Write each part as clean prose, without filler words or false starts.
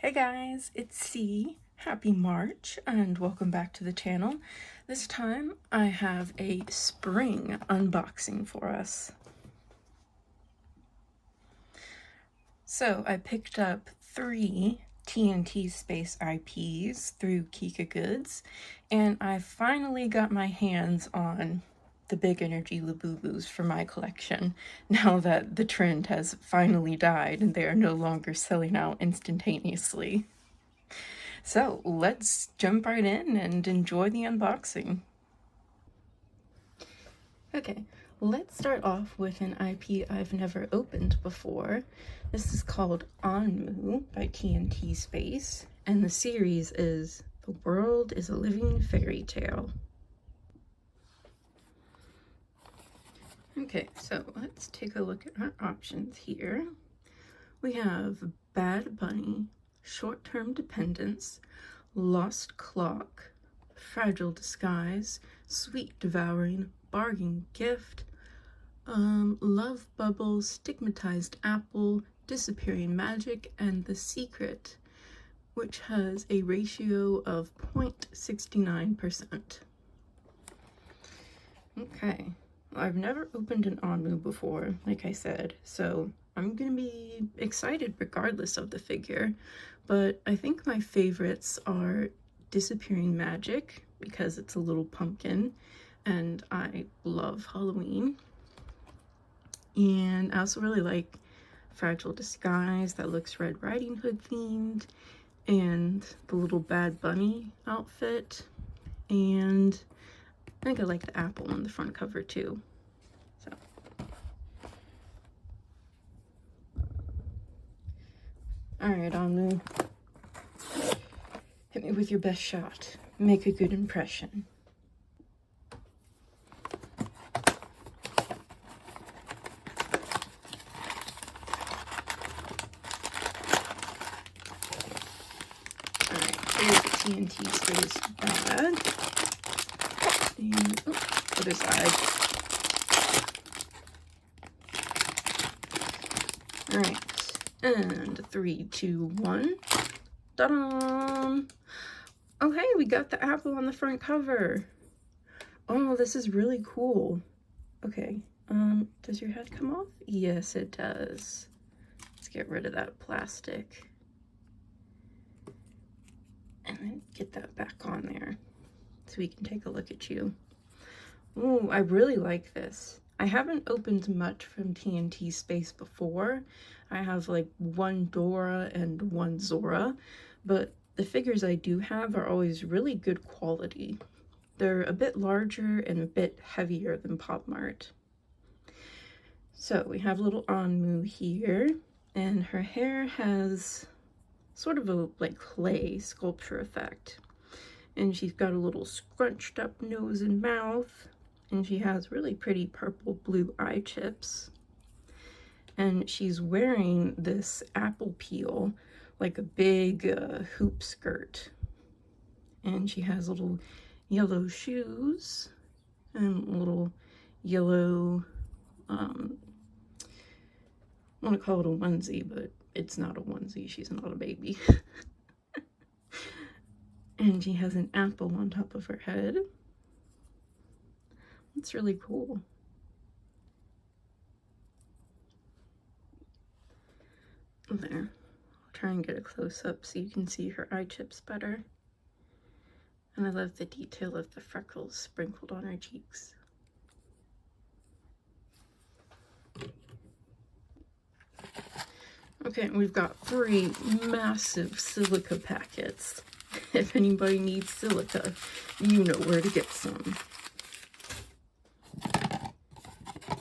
Hey guys, it's C. Happy March and welcome back to the channel. This time I have a spring unboxing for us. So I picked up 3 TNT space IPs through Kikagoods, and I finally got my hands on the big energy Labubus for my collection now that the trend has finally died and they are no longer selling out instantaneously. So let's jump right in and enjoy the unboxing. Okay, let's start off with an IP I've never opened before. This is called Onmu by TNT Space, and the series is The World is a Living Fairy Tale. Okay, so let's take a look at our options here. We have Bad Bunny, Short-Term Dependence, Lost Clock, Fragile Disguise, Sweet Devouring, Bargain Gift, Love Bubble, Stigmatized Apple, Disappearing Magic, and The Secret, which has a ratio of 0.69%. Okay, I've never opened an Onmu before, like I said, so I'm gonna be excited regardless of the figure, but I think my favorites are Disappearing Magic, because it's a little pumpkin, and I love Halloween. And I also really like Fragile Disguise, that looks Red Riding Hood themed, and the little Bad Bunny outfit, and I think I like the apple on the front cover too. So alright, Onmu, hit me with your best shot. Make a good impression. Here's the TNT Space bag. And, other side. Alright, and 3, 2, 1. Ta-da! Oh hey, we got the apple on the front cover. Oh, this is really cool. Okay, does your head come off? Yes, it does. Let's get rid of that plastic. And then get that back on there so we can take a look at you. Ooh, I really like this. I haven't opened much from TNT Space before. I have like one Dora and one Zora, but the figures I do have are always really good quality. They're a bit larger and a bit heavier than Pop Mart. So we have little Onmu here, and her hair has sort of a like clay sculpture effect, and she's got a little scrunched up nose and mouth, and she has really pretty purple blue eye chips, and she's wearing this apple peel like a big hoop skirt, and she has little yellow shoes and little yellow I want to call it a onesie, but it's not a onesie, she's not a baby. And she has an apple on top of her head. It's really cool. There, I'll try and get a close-up so you can see her eye chips better. And I love the detail of the freckles sprinkled on her cheeks. Okay, we've got 3 massive silica packets. If anybody needs silica, you know where to get some.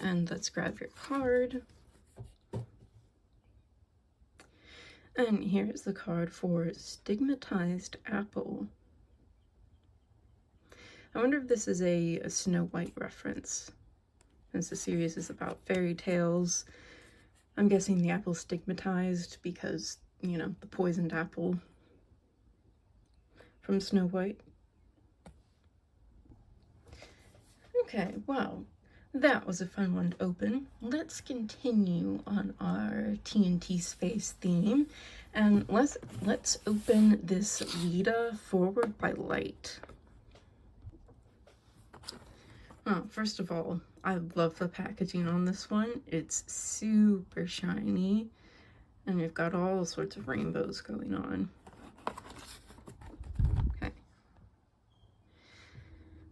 And let's grab your card. And here's the card for Stigmatized Apple. I wonder if this is a Snow White reference, since the series is about fairy tales. I'm guessing the apple's stigmatized because, you know, the poisoned apple from Snow White. Okay, wow. That was a fun one to open. Let's continue on our TNT space theme, and let's open this Lita Forward by Light. Oh, first of all, I love the packaging on this one. It's super shiny, and we've got all sorts of rainbows going on.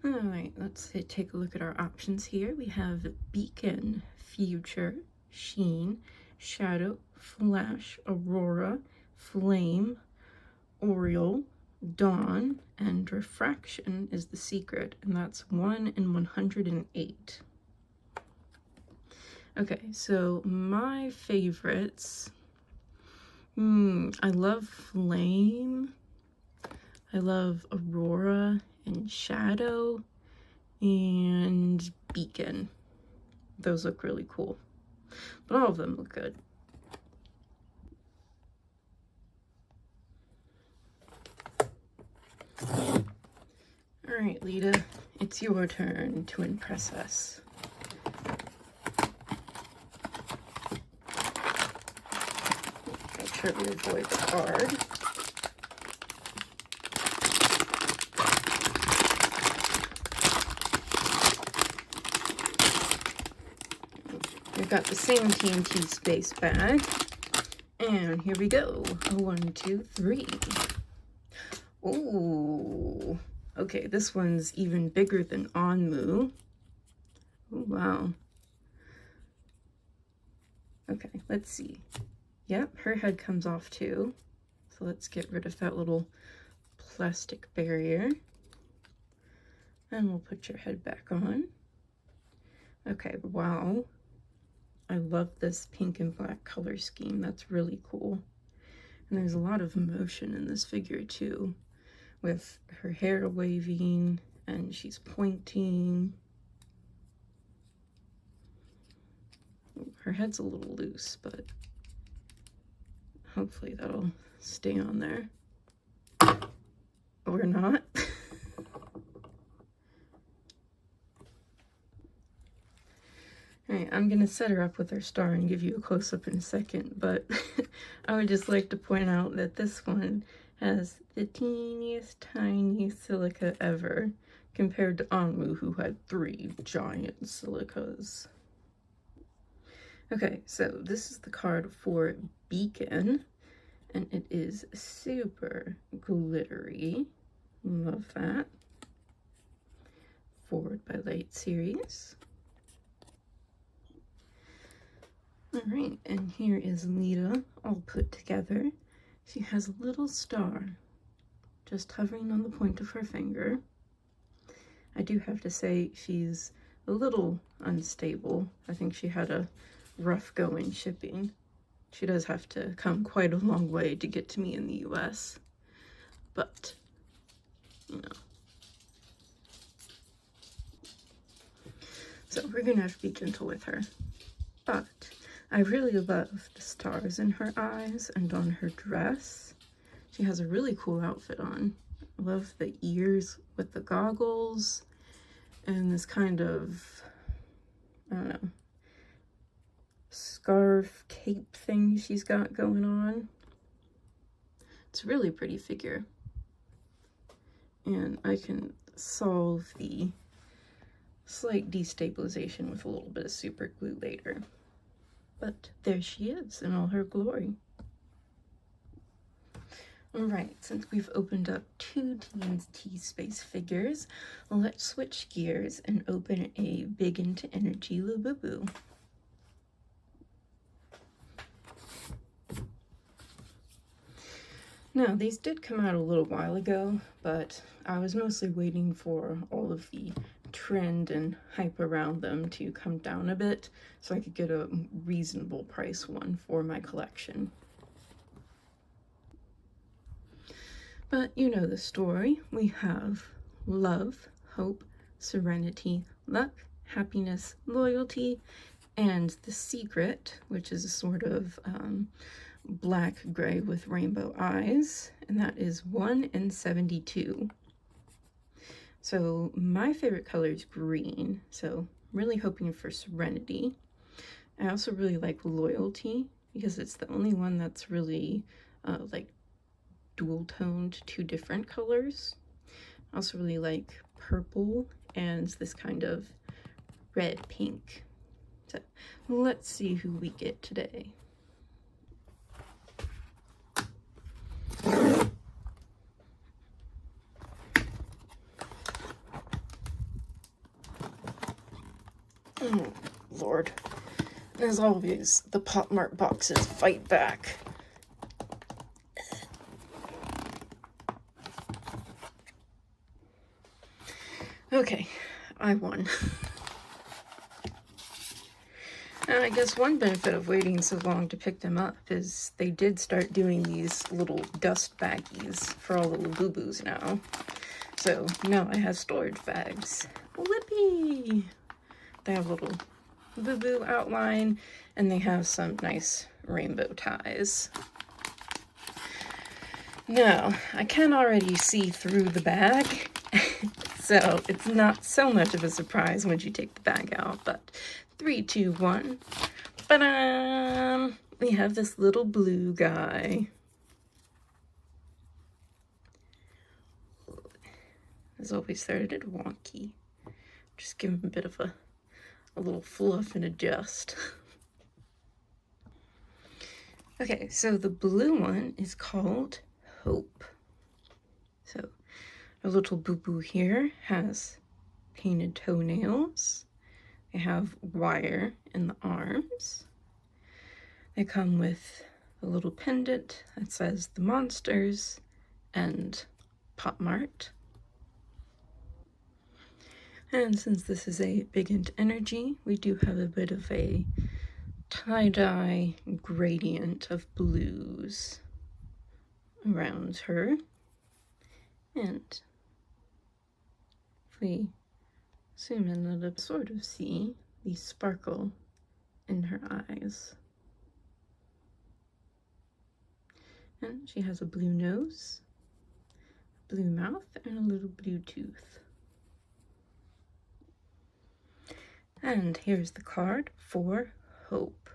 Alright, let's take a look at our options here. We have Beacon, Future, Sheen, Shadow, Flash, Aurora, Flame, Oriole, Dawn, and Refraction is the secret, and that's 1 in 108. Okay, so my favorites. I love Flame. I love Aurora and Shadow and Beacon. Those look really cool, but all of them look good. All right, Lita, it's your turn to impress us. Make sure we avoid the card. We've got the same TNT space bag, and here we go. 1, 2, 3. Ooh, okay, this one's even bigger than Onmu. Oh, wow. Okay, let's see. Yep, her head comes off too. So let's get rid of that little plastic barrier. And we'll put your head back on. Okay, wow. I love this pink and black color scheme. That's really cool. And there's a lot of motion in this figure too, with her hair waving and she's pointing. Her head's a little loose, but hopefully that'll stay on there. Or not. Alright, I'm gonna set her up with her star and give you a close-up in a second, but I would just like to point out that this one has the teeniest tiny silica ever, compared to Onmu, who had 3 giant silicas. Okay, so this is the card for Beacon, and it is super glittery. Love that. Forward by Light series. Alright, and here is Lita all put together. She has a little star just hovering on the point of her finger. I do have to say she's a little unstable. I think she had a rough go in shipping. She does have to come quite a long way to get to me in the US. But, you know. So we're gonna have to be gentle with her. But I really love the stars in her eyes and on her dress. She has a really cool outfit on. I love the ears with the goggles and this kind of, I don't know, scarf cape thing she's got going on. It's a really pretty figure. And I can solve the slight destabilization with a little bit of super glue later. But there she is in all her glory. Alright, since we've opened up 2 TNT space figures, let's switch gears and open a Big Into Energy Labubu. Now, these did come out a little while ago, but I was mostly waiting for all of the trend and hype around them to come down a bit so I could get a reasonable price one for my collection. But you know the story. We have love, hope, serenity, luck, happiness, loyalty, and the secret, which is a sort of black gray with rainbow eyes, and that is 1 in 72. So my favorite color is green, so really hoping for Serenity. I also really like Loyalty because it's the only one that's really like dual toned, two different colors. I also really like Purple and this kind of red pink. So let's see who we get today. Oh, Lord. As always, the Mart boxes fight back. Okay, I won. And I guess one benefit of waiting so long to pick them up is they did start doing these little dust baggies for all the little boo-boos now. So now I have storage bags. Whippy! They have a little boo-boo outline, and they have some nice rainbow ties. Now, I can already see through the bag, so it's not so much of a surprise once you take the bag out, but 3, 2, 1. Ba-da! We have this little blue guy. As always, started wonky. Just give him a bit of a little fluff and adjust. Okay, so the blue one is called Hope. So our little boo-boo here has painted toenails. They have wire in the arms. They come with a little pendant that says the monsters and Mart. And since this is a big into energy, we do have a bit of a tie-dye gradient of blues around her. And if we zoom in, it'll sort of see the sparkle in her eyes. And she has a blue nose, blue mouth, and a little blue tooth. And here's the card for Hope.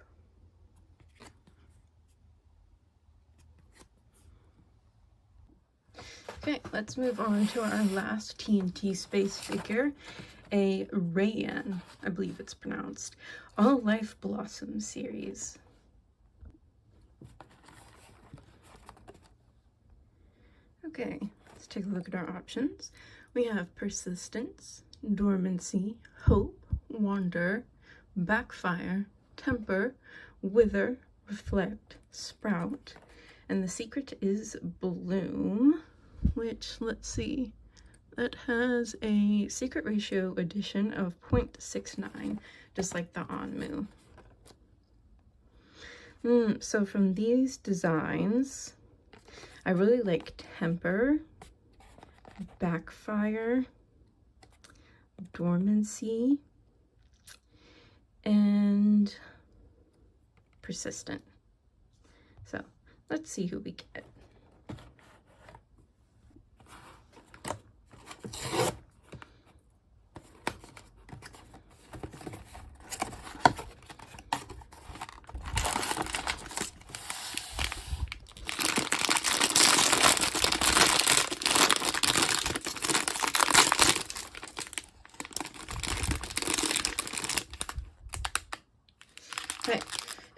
Okay, let's move on to our last TNT space figure, a Rayan, I believe it's pronounced, All Life Blossom series. Okay, let's take a look at our options. We have Persistence, Dormancy, Hope, Wander, Backfire, Temper, Wither, Reflect, Sprout, and the secret is Bloom, which, let's see, that has a secret ratio addition of 0.69, just like the Anmu. So from these designs, I really like Temper, Backfire, Dormancy, and Persistent. So let's see who we get. Okay,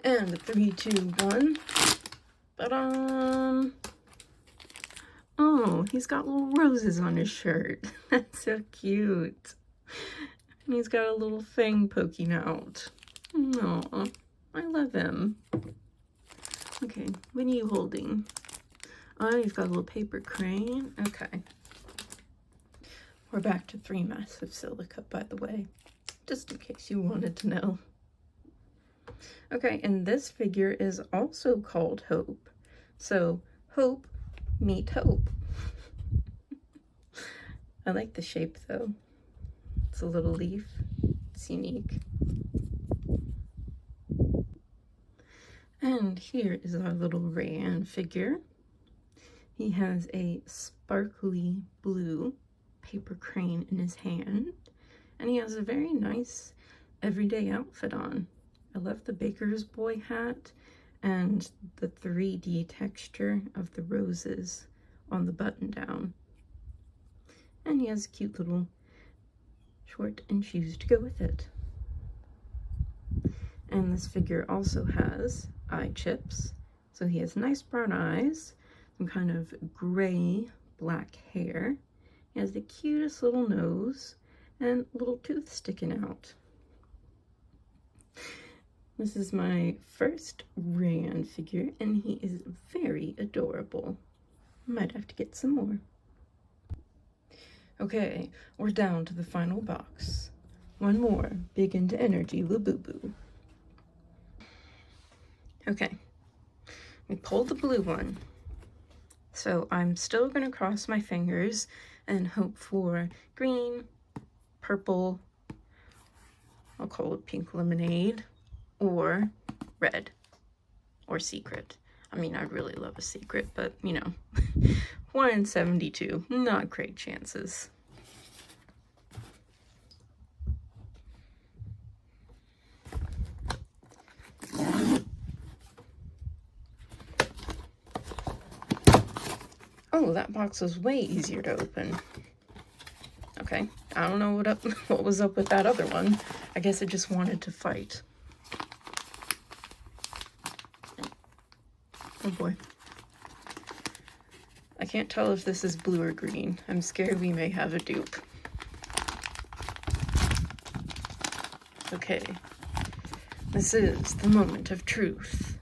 and 3, 2, 1. Oh, he's got little roses on his shirt. That's so cute. And he's got a little fang poking out. Aw, I love him. Okay, what are you holding? Oh, he's got a little paper crane. Okay. We're back to 3 massive silica, by the way, just in case you wanted to know. Okay, and this figure is also called Hope. So, Hope meet Hope. I like the shape, though. It's a little leaf. It's unique. And here is our little Rayan figure. He has a sparkly blue paper crane in his hand. And he has a very nice everyday outfit on. I love the baker's boy hat and the 3D texture of the roses on the button down. And he has a cute little short and shoes to go with it. And this figure also has eye chips. So he has nice brown eyes, some kind of gray black hair. He has the cutest little nose and a little tooth sticking out. This is my first Rayan figure, and he is very adorable. Might have to get some more. Okay, we're down to the final box. One more Big Into Energy Labubu. Okay, we pulled the blue one. So I'm still gonna cross my fingers and hope for green, purple, I'll call it pink lemonade, or red, or secret. I mean, I'd really love a secret, but you know, 1 in 72, not great chances. Oh, that box was way easier to open. Okay, I don't know what was up with that other one. I guess it just wanted to fight. Oh boy. I can't tell if this is blue or green. I'm scared we may have a dupe. Okay. This is the moment of truth.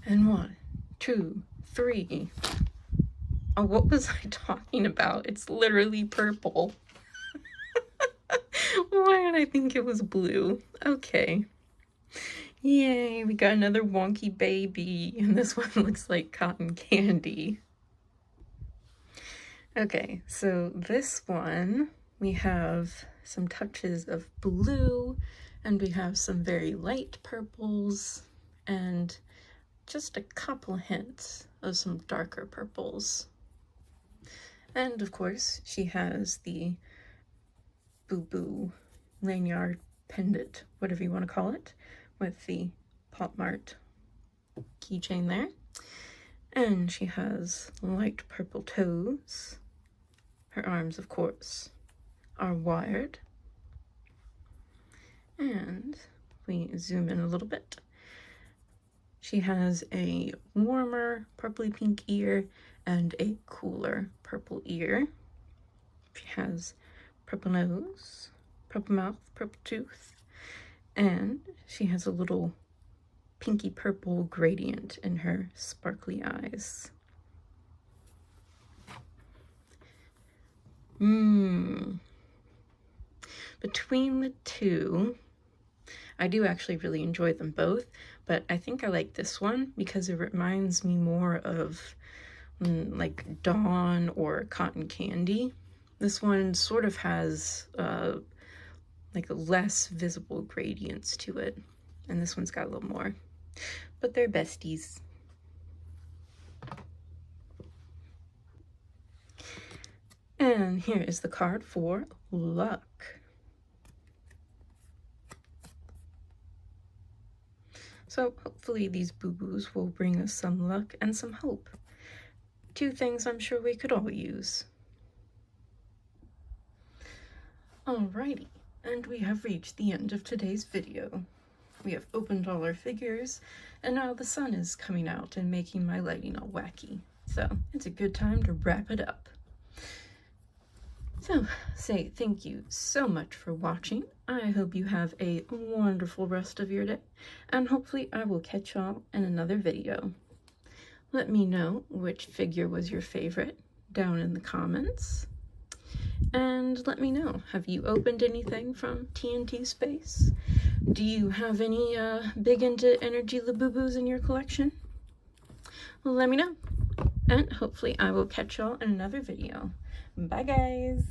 And 1, 2, 3. Oh, what was I talking about? It's literally purple. Why did I think it was blue? Okay. Yay, we got another wonky baby, and this one looks like cotton candy. Okay, so this one, we have some touches of blue, and we have some very light purples, and just a couple hints of some darker purples. And of course, she has the boo-boo lanyard pendant, whatever you want to call it, with the Mart keychain there. And she has light purple toes. Her arms, of course, are wired. And we zoom in a little bit. She has a warmer purpley pink ear and a cooler purple ear. She has purple nose, purple mouth, purple tooth, and she has a little pinky purple gradient in her sparkly eyes. Between the two, I do actually really enjoy them both, but I think I like this one because it reminds me more of like Dawn or Cotton Candy. This one sort of has like less visible gradients to it, and this one's got a little more, but they're besties. And here is the card for luck. So hopefully these boo-boos will bring us some luck and some hope. Two things I'm sure we could all use. Alrighty, and we have reached the end of today's video. We have opened all our figures, and now the sun is coming out and making my lighting all wacky. So it's a good time to wrap it up. So, say thank you so much for watching. I hope you have a wonderful rest of your day, and hopefully I will catch y'all in another video. Let me know which figure was your favorite down in the comments. And let me know, have you opened anything from TNT Space? Do you have any Big Into Energy Labubu's in your collection? Let me know, and hopefully I will catch y'all in another video. Bye guys!